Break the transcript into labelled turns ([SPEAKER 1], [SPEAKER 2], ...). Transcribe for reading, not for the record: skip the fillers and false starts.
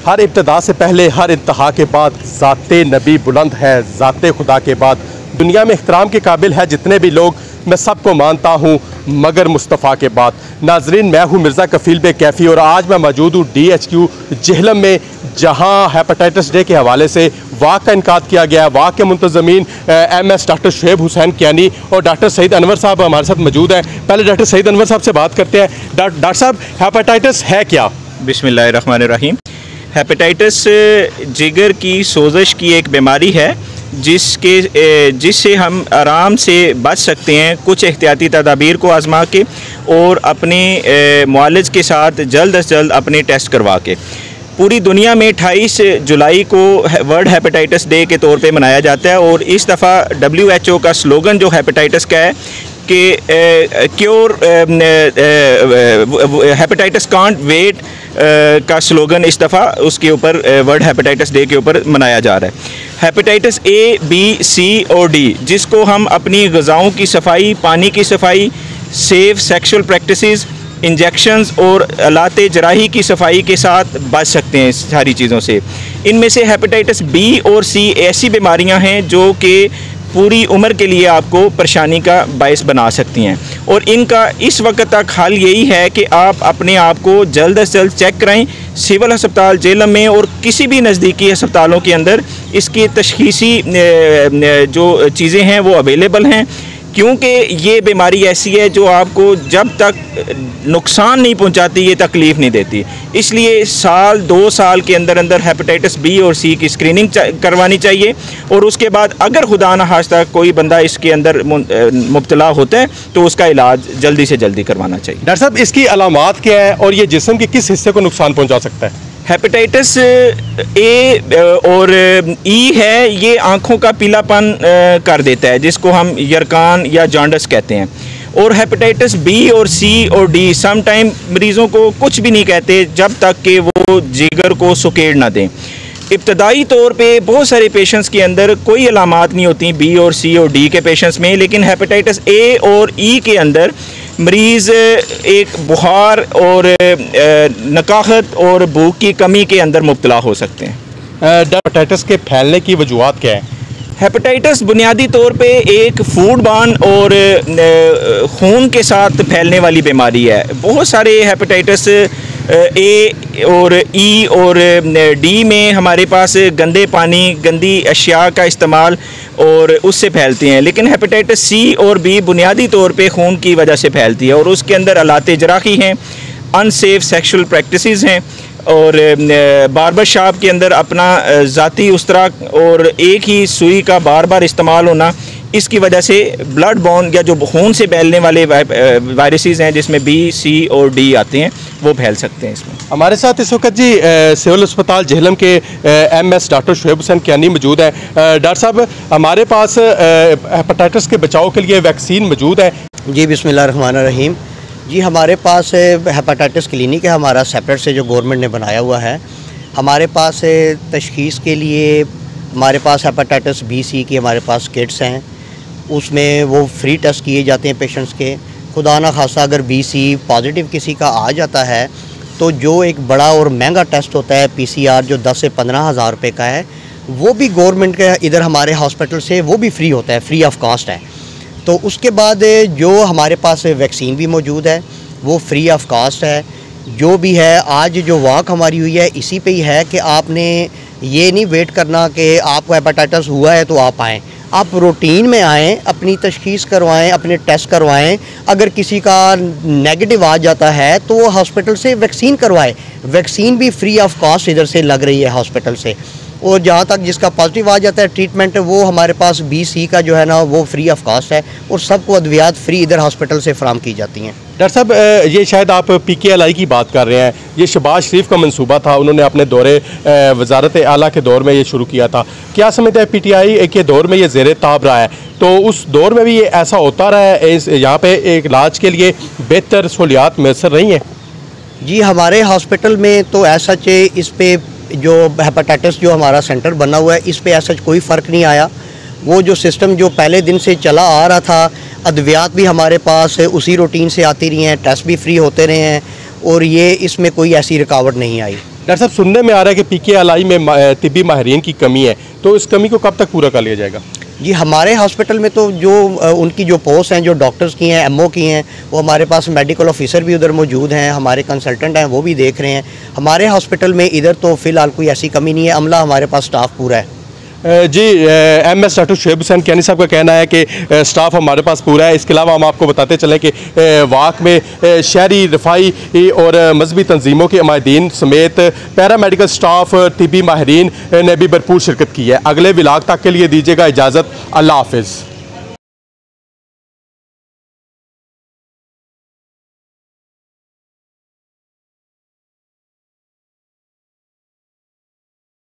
[SPEAKER 1] हर इब्तदा से पहले हर इंतहा के बाद ज़ाते नबी बुलंद है, ज़ाते खुदा के बाद। दुनिया में इख्तराम के काबिल है जितने भी लोग, मैं सबको मानता हूँ मगर मुस्तफ़ा के बाद। नाजरीन, मैं हूँ मिर्ज़ा कफ़ील बे कैफ़ी और आज मैं मौजूद हूँ DHQ जेहलम में, जहाँ हेपेटाइटिस डे के हवाले से वाक का इनकाद किया गया है। वाक के मुंतज़मीन MS डॉक्टर शुएब हुसैन कियानी और डॉक्टर सईद अनवर साहब हमारे साथ मौजूद हैं। पहले डॉक्टर सईद अनवर साहब से बात करते हैं। डॉक्टर साहब, हेपेटाइटिस है क्या?
[SPEAKER 2] बिस्मिल्लाहिर्रहमानिर्रहीम। हेपेटाइटिस जिगर की सोजश की एक बीमारी है जिससे हम आराम से बच सकते हैं कुछ एहतियाती तदाबीर को आजमा के और अपने मुआलिज के साथ जल्द अज जल्द अपने टेस्ट करवा के। पूरी दुनिया में 28 जुलाई को वर्ल्ड हेपेटाइटिस डे के तौर पे मनाया जाता है और इस दफ़ा WHO का स्लोगन जो हेपेटाइटिस का है कि क्योर हेपेटाइटिस कांट वेट का स्लोगन इस दफ़ा उसके ऊपर वर्ल्ड हेपेटाइटिस डे के ऊपर मनाया जा रहा है। हेपेटाइटिस A, B, C और D, जिसको हम अपनी ग़िज़ाओं की सफाई, पानी की सफाई, सेफ सेक्सुअल प्रैक्टिसेस, इंजेक्शंस और आलात जराही की सफाई के साथ बच सकते हैं सारी चीज़ों से। इनमें से हेपेटाइटिस B और C ऐसी बीमारियां हैं जो कि पूरी उम्र के लिए आपको परेशानी का बायस बना सकती हैं और इनका इस वक्त तक हल यही है कि आप अपने आप को जल्द से जल्द चेक कराएं। सिविल अस्पताल जेहलम में और किसी भी नज़दीकी अस्पतालों के अंदर इसकी तशख़ीसी जो चीज़ें हैं वो अवेलेबल हैं, क्योंकि ये बीमारी ऐसी है जो आपको जब तक नुकसान नहीं पहुंचाती ये तकलीफ़ नहीं देती। इसलिए साल 2 साल के अंदर अंदर हेपेटाइटिस B और C की स्क्रीनिंग करवानी चाहिए और उसके बाद अगर खुदा न खास्ता कोई बंदा इसके अंदर मुब्तला होता है तो उसका इलाज जल्दी से जल्दी करवाना चाहिए।
[SPEAKER 1] डॉक्टर साहब, इसकी अलामात क्या है और ये जिस्म के किस हिस्से को नुकसान पहुँचा सकता है?
[SPEAKER 2] हेपेटाइटिस A और E है, ये आँखों का पीलापन कर देता है जिसको हम यरकान या जॉन्डिस कहते हैं। और हेपेटाइटिस B और C और D सम टाइम मरीज़ों को कुछ भी नहीं कहते जब तक कि वो जिगर को सुकेड़ ना दें। इब्तदाई तौर पे बहुत सारे पेशेंट्स के अंदर कोई अलामात नहीं होती B और C और D के पेशेंट्स में, लेकिन हेपेटाइटिस A और E के अंदर मरीज़ एक बुखार और नकाहत और भूख की कमी के अंदर मुब्तला हो सकते हैं।
[SPEAKER 1] हेपेटाइटिस के फैलने की वजूहात क्या है?
[SPEAKER 2] हेपेटाइटिस बुनियादी तौर पे एक फूड बॉर्न और खून के साथ फैलने वाली बीमारी है। बहुत सारे हेपेटाइटिस A और E और D में हमारे पास गंदे पानी, गंदी अशिया का इस्तेमाल और उससे फैलती हैं, लेकिन हेपेटाइटिस C और B बुनियादी तौर पे खून की वजह से फैलती है और उसके अंदर आलात जराही हैं, अनसेफ सेक्सुअल प्रैक्टिसेस हैं और बार्बर शॉप के अंदर अपना ज़ाती उस्तरा और एक ही सुई का बार बार इस्तेमाल होना, इसकी वजह से ब्लड बॉर्न या जो खून से फैलने वाले वायरसेस हैं जिसमें B, C और D आते हैं वो फैल सकते हैं इसमें।
[SPEAKER 1] हमारे साथ इस वक्त जी सिविल अस्पताल जेहलम के MS डॉक्टर शुएब हुसैन कियानी मौजूद हैं। डॉक्टर साहब, हमारे पास हेपेटाइटिस के बचाव के लिए वैक्सीन मौजूद है?
[SPEAKER 3] जी, बिस्मिल्लाहिर्रहमानिर्रहीम। जी, हमारे पास हेपेटाइटिस क्लिनिक है हमारा सेपरेट से, जो गवर्नमेंट ने बनाया हुआ है। हमारे पास तशख़ीस के लिए हमारे पास हेपेटाइटिस B, C की हमारे पास किट्स हैं, उसमें वो फ्री टेस्ट किए जाते हैं पेशेंट्स के। खुदा ना खासा अगर B, C पॉजिटिव किसी का आ जाता है तो जो एक बड़ा और महंगा टेस्ट होता है PCR जो 10 से 15 हज़ार रुपये का है, वो भी गवर्नमेंट के इधर हमारे हॉस्पिटल से वो भी फ्री होता है, फ्री ऑफ कॉस्ट है। तो उसके बाद जो हमारे पास वैक्सीन भी मौजूद है वो फ्री ऑफ कॉस्ट है। जो भी है आज जो वॉक हमारी हुई है इसी पे ही है कि आपने ये नहीं वेट करना कि आपको हेपेटाइटिस हुआ है तो आप आएँ। आप रूटीन में आएँ, अपनी तशख़ीस करवाएं, अपने टेस्ट करवाएं। अगर किसी का नेगेटिव आ जाता है तो वो हॉस्पिटल से वैक्सीन करवाए। वैक्सीन भी फ्री ऑफ कॉस्ट इधर से लग रही है हॉस्पिटल से। और जहाँ तक जिसका पॉजिटिव आ जाता है ट्रीटमेंट, वो हमारे पास B, C का जो है ना वो फ्री ऑफ कॉस्ट है और सबको अद्वियात फ्री इधर हॉस्पिटल से फराम की जाती हैं।
[SPEAKER 1] डॉक्टर साहब, ये शायद आप PKLI की बात कर रहे हैं। ये शहबाज शरीफ का मंसूबा था, उन्होंने अपने दौरे वजारत आला के दौर में ये शुरू किया था। क्या समझते हैं PTI के दौर में ये ज़ेरे ताब रहा है, तो उस दौर में भी ये ऐसा होता रहा है? यहाँ पे एक इलाज के लिए बेहतर सहूलियात मैसर रही हैं?
[SPEAKER 3] जी, हमारे हॉस्पिटल में तो ऐसा इस पे जो हेपेटाइटिस जो हमारा सेंटर बना हुआ है इस पे ऐसा कोई फ़र्क नहीं आया। वो जो सिस्टम जो पहले दिन से चला आ रहा था, अद्वियात भी हमारे पास उसी रूटीन से आती रही हैं, टेस्ट भी फ्री होते रहे हैं और ये इसमें कोई ऐसी रुकावट नहीं आई।
[SPEAKER 1] डॉक्टर साहब, सुनने में आ रहा है कि PKLI में तिब्बी माहिरीन की कमी है, तो इस कमी को कब तक पूरा कर लिया जाएगा?
[SPEAKER 3] जी, हमारे हॉस्पिटल में तो जो उनकी जो पोस्ट हैं, जो डॉक्टर्स की हैं, MO की हैं, वो हमारे पास मेडिकल ऑफिसर भी उधर मौजूद हैं, हमारे कंसल्टेंट हैं, वो भी देख रहे हैं। हमारे हॉस्पिटल में इधर तो फ़िलहाल कोई ऐसी कमी नहीं है, अमला हमारे पास स्टाफ पूरा है।
[SPEAKER 1] जी, MS डॉक्टर शुएब हुसैन कैनी साहब का कहना है कि स्टाफ हमारे पास पूरा है। इसके अलावा हम आपको बताते चलें कि वाक में शहरी रफाई और मजहबी तंजीमों के अमायदीन समेत पैरामेडिकल स्टाफ, तिब्बी माहिरीन ने भी भरपूर शिरकत की है। अगले व्लॉग तक के लिए दीजिएगा इजाज़त। अल्लाह हाफिज़।